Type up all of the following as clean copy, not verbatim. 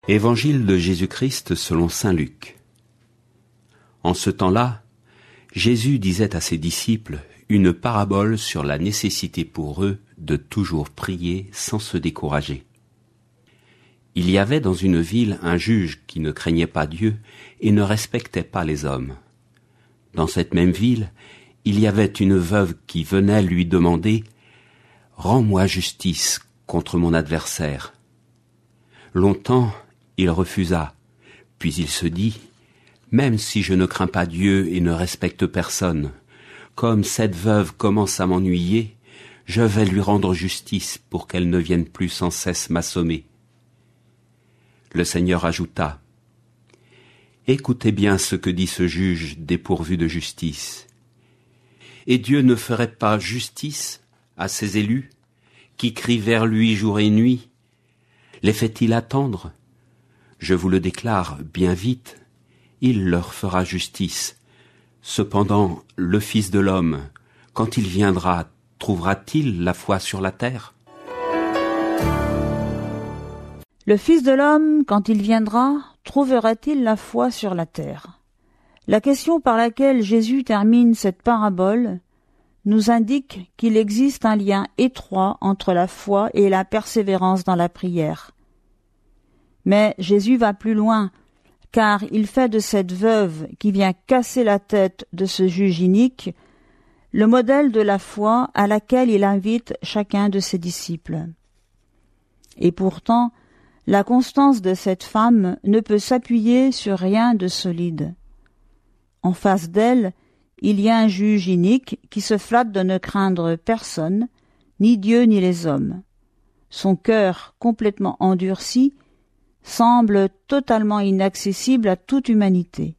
Évangile de Jésus-Christ selon saint Luc. En ce temps-là, Jésus disait à ses disciples une parabole sur la nécessité pour eux de toujours prier sans se décourager. Il y avait dans une ville un juge qui ne craignait pas Dieu et ne respectait pas les hommes. Dans cette même ville, il y avait une veuve qui venait lui demander « Rends-moi justice contre mon adversaire ». Longtemps, il refusa, puis il se dit « Même si je ne crains pas Dieu et ne respecte personne, comme cette veuve commence à m'ennuyer, je vais lui rendre justice pour qu'elle ne vienne plus sans cesse m'assommer. » Le Seigneur ajouta « Écoutez bien ce que dit ce juge dépourvu de justice. Et Dieu ne ferait pas justice à ses élus, qui crient vers lui jour et nuit? Les fait-il attendre? Je vous le déclare bien vite, il leur fera justice. Cependant, le Fils de l'homme, quand il viendra, trouvera-t-il la foi sur la terre? Le Fils de l'homme, quand il viendra, trouvera-t-il la foi sur la terre? La question par laquelle Jésus termine cette parabole nous indique qu'il existe un lien étroit entre la foi et la persévérance dans la prière. Mais Jésus va plus loin, car il fait de cette veuve qui vient casser la tête de ce juge inique le modèle de la foi à laquelle il invite chacun de ses disciples. Et pourtant, la constance de cette femme ne peut s'appuyer sur rien de solide. En face d'elle, il y a un juge inique qui se flatte de ne craindre personne, ni Dieu ni les hommes. Son cœur, complètement endurci, semble totalement inaccessible à toute humanité.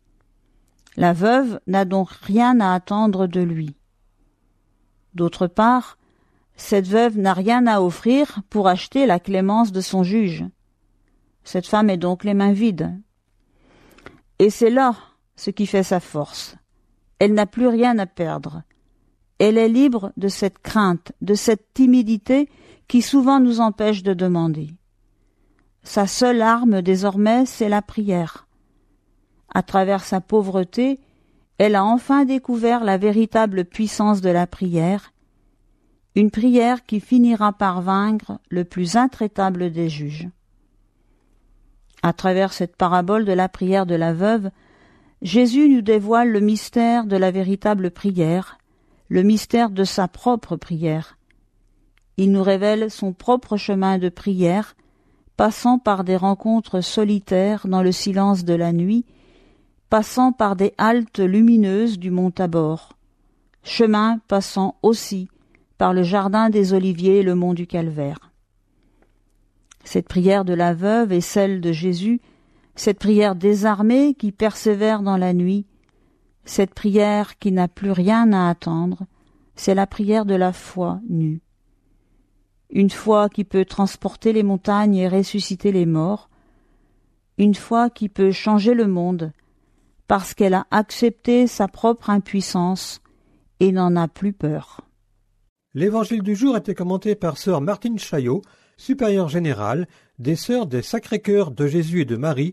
La veuve n'a donc rien à attendre de lui. D'autre part, cette veuve n'a rien à offrir pour acheter la clémence de son juge. Cette femme est donc les mains vides. Et c'est là ce qui fait sa force. Elle n'a plus rien à perdre. Elle est libre de cette crainte, de cette timidité qui souvent nous empêche de demander. Sa seule arme désormais, c'est la prière. À travers sa pauvreté, elle a enfin découvert la véritable puissance de la prière, une prière qui finira par vaincre le plus intraitable des juges. À travers cette parabole de la prière de la veuve, Jésus nous dévoile le mystère de la véritable prière, le mystère de sa propre prière. Il nous révèle son propre chemin de prière, passant par des rencontres solitaires dans le silence de la nuit, passant par des haltes lumineuses du mont Tabor, chemin passant aussi par le jardin des Oliviers et le mont du Calvaire. Cette prière de la veuve est celle de Jésus, cette prière désarmée qui persévère dans la nuit, cette prière qui n'a plus rien à attendre, c'est la prière de la foi nue. Une foi qui peut transporter les montagnes et ressusciter les morts, une foi qui peut changer le monde, parce qu'elle a accepté sa propre impuissance et n'en a plus peur. L'évangile du jour était commenté par sœur Martine Chaillot, supérieure générale des Sœurs des Sacré-Cœur de Jésus et de Marie